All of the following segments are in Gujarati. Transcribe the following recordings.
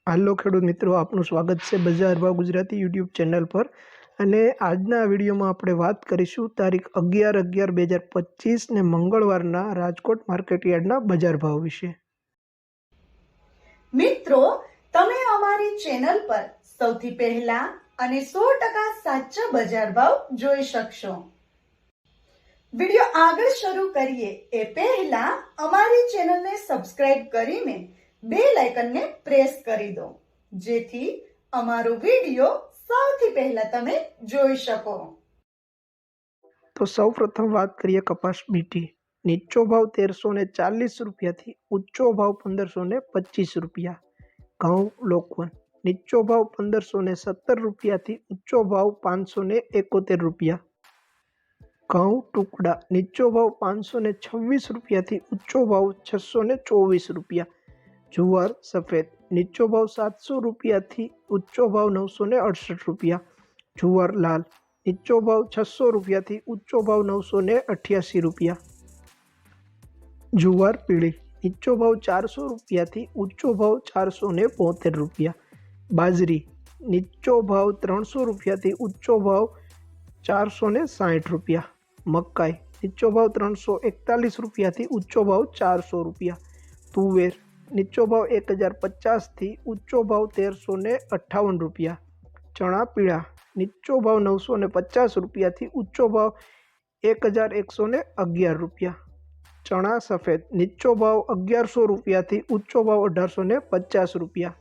હાલો ખેડૂત મિત્રો, આપનું સ્વાગત છે બજાર ભાવ ગુજરાતી યુટ્યુબ ચેનલ પર। અને આજના વિડીયોમાં આપણે વાત કરીશું તારીખ 11/11/2025 ને મંગળવારના રાજકોટ માર્કેટ યાર્ડના બજાર ભાવ વિશે। મિત્રો, તમે અમારી ચેનલ પર સૌથી પહેલા અને 100% સાચા બજાર ભાવ જોઈ શકશો। વિડીયો આગળ શરૂ કરીએ એ પહેલા અમારી ચેનલને સબસ્ક્રાઇબ કરીને બેલ આઇકનને પ્રેસ કરી દો, જેથી અમારો વિડીયો સૌથી પહેલા તમે જોઈ શકો। તો સૌપ્રથમ વાત કરીએ કપાસ બીટી। નીચો ભાવ 1340 રૂપિયાથી ઊંચો ભાવ 1525 રૂપિયા। ઘઉં લોકવન નીચો ભાવ 1517 રૂપિયાથી ઊંચો ભાવ 571 રૂપિયા। ઘઉં ટુકડા નીચો ભાવ 526 રૂપિયાથી ઊંચો ભાવ 624 રૂપિયા। જુવાર સફેદ નીચો ભાવ 700 રૂપિયાથી ઊંચો ભાવ 968 રૂપિયા। જુવાર લાલ નીચો ભાવ 600 રૂપિયાથી ઊંચો ભાવ 988 રૂપિયા। જુવાર પીળી નીચો ભાવ 400 રૂપિયાથી ઊંચો ભાવ 472 રૂપિયા। બાજરી નીચો ભાવ 300 રૂપિયાથી ઊંચો ભાવ 460 રૂપિયા। મકાઈ નીચો ભાવ 341 રૂપિયાથી ઊંચો ભાવ 400 રૂપિયા। તુવેર નીચો ભાવ 1050થી ઊંચો ભાવ 1358 રૂપિયા। ચણા પીળા નીચો ભાવ 950 રૂપિયાથી ઊંચો ભાવ 1111 રૂપિયા। ચણા સફેદ નીચો ભાવ 1100 રૂપિયાથી ઊંચો ભાવ 1850 રૂપિયા।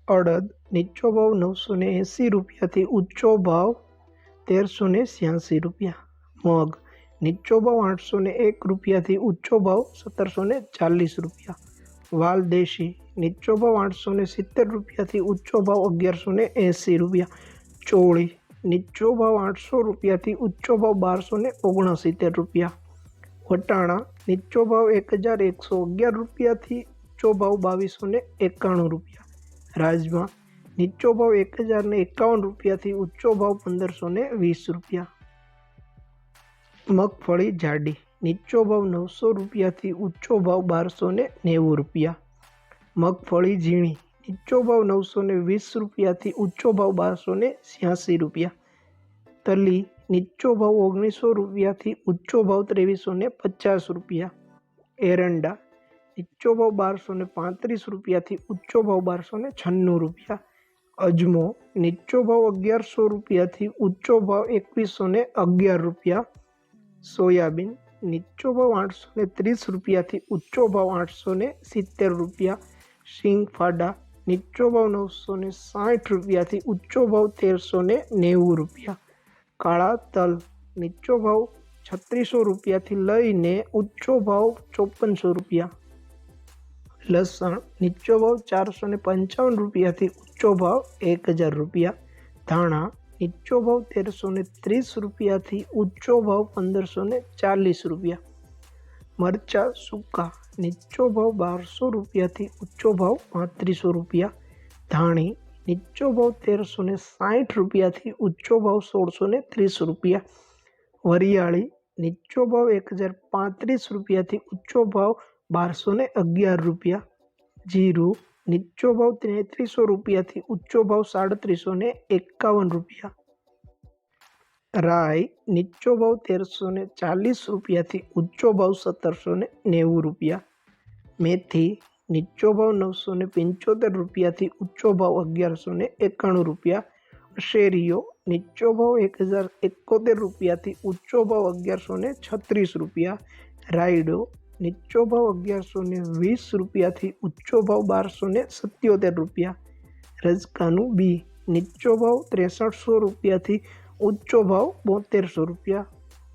અડદ નીચો ભાવ 980 રૂપિયાથી ઊંચો ભાવ 1386 રૂપિયા। મગ નીચો ભાવ 801 રૂપિયાથી ઊંચો ભાવ 1740 રૂપિયા। વાલ દેશી નીચો ભાવ 870 રૂપિયાથી ઊંચો ભાવ 1180 રૂપિયા। ચોળી નીચો ભાવ 800 રૂપિયાથી ઊંચો ભાવ 1269 રૂપિયા। વટાણા નીચો ભાવ 1111 રૂપિયાથી ઊંચો ભાવ 2291 રૂપિયા। રાજમા નીચો ભાવ 1051 રૂપિયાથી ઊંચો ભાવ 1520 રૂપિયા। મગફળી જાડી નીચો ભાવ 900 રૂપિયાથી ઊંચો ભાવ 1290 રૂપિયા। મગફળી ઝીણી નીચો ભાવ 920 રૂપિયાથી ઊંચો ભાવ 1286 રૂપિયા। તલી નીચો ભાવ 1900 રૂપિયાથી ઊંચો ભાવ 2350 રૂપિયા। એરંડા નીચો ભાવ 1235 રૂપિયાથી ઊંચો ભાવ 1296 રૂપિયા। અજમો નીચો ભાવ 1100 રૂપિયાથી ઊંચો ભાવ 2111 રૂપિયા। સોયાબીન નીચો ભાવ 830 રૂપિયાથી ઊંચો ભાવ 870 રૂપિયા। સિંગફાડા નીચો ભાવ 960 રૂપિયાથી ઊંચો ભાવ 1390 રૂપિયા। કાળા તલ નીચો ભાવ 3600 રૂપિયાથી લઈને ઊંચો ભાવ 5400 રૂપિયા। લસણ નીચો ભાવ 455 રૂપિયાથી ઊંચો ભાવ 1000 રૂપિયા। ધાણા નીચો ભાવ 1330 રૂપિયાથી ઊંચો ભાવ 1540 રૂપિયા। મરચાં સૂકા નીચો ભાવ 1200 રૂપિયાથી ઊંચો ભાવ 3500 રૂપિયા। ધાણી નીચો ભાવ 1360 રૂપિયાથી ઊંચો ભાવ 1630 રૂપિયા। વરિયાળી નીચો ભાવ 1035 રૂપિયાથી ઊંચો ભાવ 1211 રૂપિયા। જીરું નીચો ભાવ 3300 રૂપિયાથી ઊંચો ભાવ 3751 રૂપિયા। રાઈ નીચો ભાવ 1340 રૂપિયાથી ઊંચો ભાવ 1790 રૂપિયા। મેથી નીચો ભાવ 975 રૂપિયાથી ઊંચો ભાવ 1191 રૂપિયા। શેરીઓ નીચો ભાવ 1071 રૂપિયાથી ઊંચો ભાવ 1136 રૂપિયા। રાયડો નીચો ભાવ 1120 રૂપિયાથી ઊંચો ભાવ 1277 રૂપિયા। રજકાનું બી નીચો ભાવ 6300 રૂપિયાથી ઊંચો ભાવ 7200 રૂપિયા।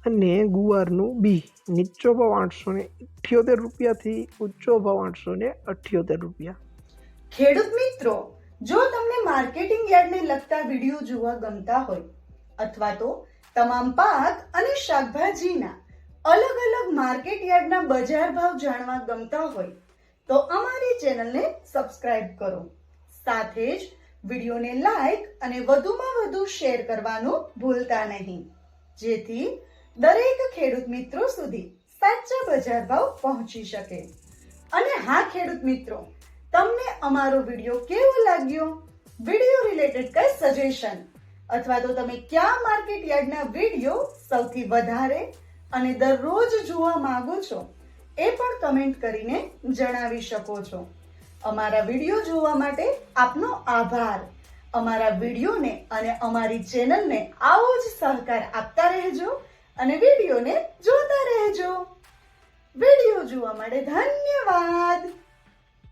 અને ગુવારનું બી નીચો ભાવ 878 રૂપિયાથી ઊંચો ભાવ 878 રૂપિયા। ખેડૂત મિત્રો, જો તમને માર્કેટિંગ યાર્ડને લગતા વિડીયો જોવા ગમતા હોય અથવા તો તમામ પાક અને શાકભાજીના અલગ અલગ માર્કેટ યાર્ડના બજાર ભાવ જાણવા ગમતા હોય તો અમારી ચેનલને સબસ્ક્રાઇબ કરો। સાથે જ વિડીયોને લાઈક અને વધુમાં વધુ શેર કરવાનું ભૂલતા નહીં, જેથી દરેક ખેડૂત મિત્રો સુધી સાચા બજાર ભાવ પહોંચી શકે। અને હા ખેડૂત મિત્રો, તમને અમારો વિડીયો કેવો લાગ્યો? વિડીયો રિલેટેડ કઈ સજેશન અથવા તો તમે કયા માર્કેટ યાર્ડના વિડીયો સૌથી વધારે અને દરરોજ જોવા માંગો છો એ પણ કમેન્ટ કરીને જણાવી શકો છો. અમારા વિડીયો જોવા માટે આપનો આભાર. અમારા વિડીયોને અને અમારી ચેનલને આવો જ સહકાર આપતા રહેજો અને વિડીયોને જોતા રહેજો. વિડીયો જોવા માટે ધન્યવાદ.